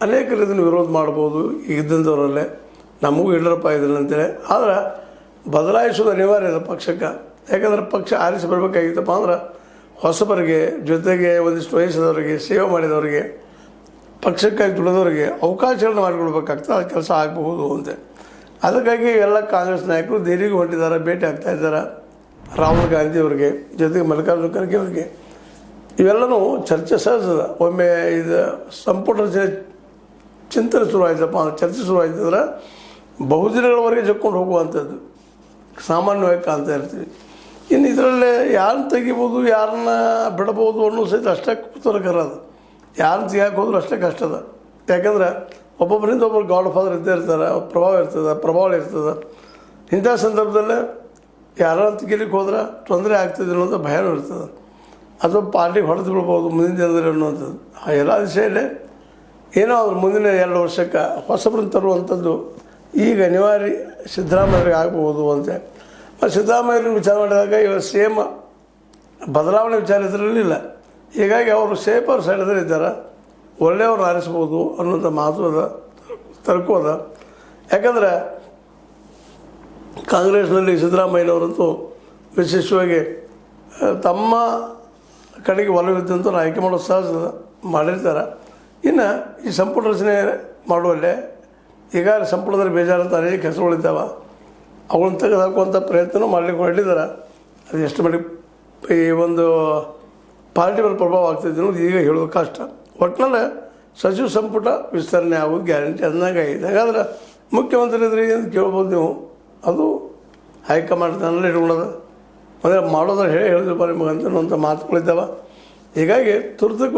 ಅನೇಕರು ಇದನ್ನು ವಿರೋಧ ಮಾಡ್ಬೋದು ಇದ್ದಂಥವರಲ್ಲೇ ನಮಗೂ ಯಡಿಯೂರಪ್ಪ ಇದ್ರಲ್ಲಿ ಅಂತೇಳಿ. ಆದ್ರೆ ಬದಲಾಯಿಸೋದು ಅನಿವಾರ್ಯ ಇದೆ ಪಕ್ಷಕ್ಕೆ. ಯಾಕಂದ್ರೆ ಪಕ್ಷ ಆರಿಸಿ ಬರಬೇಕಾಗಿತ್ತಪ್ಪ ಅಂದ್ರೆ ಹೊಸಬರಿಗೆ, ಜೊತೆಗೆ ಒಂದಿಷ್ಟು ವಯಸ್ಸಾದವರಿಗೆ, ಸೇವೆ ಮಾಡಿದವರಿಗೆ, ಪಕ್ಷಕ್ಕಾಗಿ ದುಡಿದವರಿಗೆ ಅವಕಾಶಗಳನ್ನ ಮಾಡಿಕೊಡ್ಬೇಕಾಗ್ತದೆ. ಆ ಕೆಲಸ ಆಗಬಹುದು ಅಂತ. ಅದಕ್ಕಾಗಿ ಎಲ್ಲ ಕಾಂಗ್ರೆಸ್ ನಾಯಕರು ದೆಹಲಿಗೆ ಹೊಂಟಿದ್ದಾರೆ, ಭೇಟಿ ಆಗ್ತಾ ಇದ್ದಾರೆ. ರಾಹುಲ್ ಗಾಂಧಿ ಅವರಿಗೆ, ಜೊತೆಗೆ ಮಲ್ಲಿಕಾರ್ಜುನ ಖರ್ಗೆ ಅವರಿಗೆ, ಇವೆಲ್ಲನೂ ಚರ್ಚೆ ಸಹಜದ. ಒಮ್ಮೆ ಇದು ಸಂಪುಟ ಚಿಂತನೆ ಶುರುವಾಯ್ತಪ್ಪ, ಚರ್ಚೆ ಶುರುವಾಯ್ತಂದ್ರೆ ಬಹುದಿನಗಳವರೆಗೆ ಜಕ್ಕೊಂಡು ಹೋಗುವಂಥದ್ದು ಸಾಮಾನ್ಯವಾಗಿ ಕಾಣ್ತಾ ಇರ್ತೀವಿ. ಇನ್ನು ಇದರಲ್ಲೇ ಯಾರನ್ನ ತೆಗಿಬೋದು, ಯಾರನ್ನ ಬಿಡಬಹುದು ಅನ್ನೋ ಸಹಿತ ಅಷ್ಟೇ ಕುತೂಹಲಕರ ಅದು. ಯಾರನ್ನ ತೆಗಿಯಕ್ಕೆ ಹೋದ್ರೂ ಅಷ್ಟೇ ಕಷ್ಟದ. ಯಾಕಂದ್ರೆ ಒಬ್ಬೊಬ್ಬರಿಂದ ಒಬ್ಬರು ಗಾಡ್ ಫಾದರ್ ಇದ್ದೇ ಇರ್ತಾರೆ, ಪ್ರಭಾವ ಇರ್ತದೆ. ಇಂಥ ಸಂದರ್ಭದಲ್ಲೇ ಯಾರನ್ನ ತೆಗಿಲಿಕ್ಕೆ ಹೋದ್ರೆ ತೊಂದರೆ ಆಗ್ತದೆ ಅನ್ನೋದು ಭಯನೂ ಇರ್ತದೆ. ಅಥವಾ ಪಾರ್ಟಿಗೆ ಹೊಡೆದು ಬಿಡ್ಬೋದು ಮುಂದಿನ ದಿನದಲ್ಲಿ ಅನ್ನುವಂಥದ್ದು. ಆ ಎಲ್ಲ ವಿಷಯಲ್ಲೇ ಏನೋ ಅವ್ರು ಮುಂದಿನ 2 ವರ್ಷಕ್ಕೆ ಹೊಸಬ್ರನ್ನ ತರುವಂಥದ್ದು ಈಗ ಅನಿವಾರ್ಯ ಸಿದ್ದರಾಮಯ್ಯರಿಗೆ ಆಗ್ಬೋದು ಅಂತ. ಮತ್ತು ಸಿದ್ದರಾಮಯ್ಯವ್ರನ್ನ ವಿಚಾರ ಮಾಡಿದಾಗ ಇವಾಗ ಸೇಮ್ ಬದಲಾವಣೆ ವಿಚಾರ ಇದರಲ್ಲಿಲ್ಲ. ಹೀಗಾಗಿ ಅವರು ಸೇಫರ್ ಸೈಡಲ್ಲಿ ಇದ್ದಾರೆ, ಒಳ್ಳೆಯವ್ರನ್ನ ಆರಿಸ್ಬೋದು ಅನ್ನೋಂಥ ಮಾತು ಅದ, ತರ್ಕು ಅದ. ಯಾಕಂದರೆ ಕಾಂಗ್ರೆಸ್ನಲ್ಲಿ ಸಿದ್ದರಾಮಯ್ಯನವರಂತೂ ವಿಶೇಷವಾಗಿ ತಮ್ಮ ಕಡೆಗೆ ಒಲವಿದ್ದಂಥ ಆಯ್ಕೆ ಮಾಡೋ ಸಹಜ ಮಾಡಿರ್ತಾರೆ. ಇನ್ನು ಈ ಸಂಪುಟ ರಚನೆ ಮಾಡುವಲ್ಲೇ ಈಗಾಗಲೇ ಸಂಪುಟದಲ್ಲಿ ಬೇಜಾರಂತ ಅನೇಕ ಹೆಸರುಗಳಿದ್ದಾವೆ. ಅವುಗಳನ್ನ ತೆಗೆದುಹಾಕುವಂಥ ಪ್ರಯತ್ನ ಮಾಡಲಿಕ್ಕೆ ಹೊರಟಿದ್ದಾರೆ. ಅದು ಎಷ್ಟು ಮಟ್ಟಿಗೆ ಈ ಒಂದು ಪಾರ್ಟಿ ಮೇಲೆ ಪ್ರಭಾವ ಆಗ್ತಿದೆ ಅನ್ನೋದು ಈಗ ಹೇಳೋದು ಕಷ್ಟ. ಒಟ್ಟಿನಲ್ಲಿ ಸಚಿವ ಸಂಪುಟ ವಿಸ್ತರಣೆ ಆಗೋದು ಗ್ಯಾರಂಟಿ ಅಂದಂಗೆ ಆಗಿದೆ. ಹಾಗಾದ್ರೆ ಮುಖ್ಯಮಂತ್ರಿ ಇದ್ರಿ ಅಂತ ಕೇಳ್ಬೋದು ನೀವು. ಅದು ಹೈಕಮಾಂಡ್ ತನ್ನಲ್ಲಿ ಇಟ್ಕೊಳ್ಳೋದು, ಅಂದರೆ ಮಾಡೋದ್ರೆ ಹೇಳಿದ್ರು ಬರೀ ಮಗಂತ ಮಾತುಗಳಿದ್ದಾವೆ. ಹೀಗಾಗಿ ತುರ್ತಕ್ಕೆ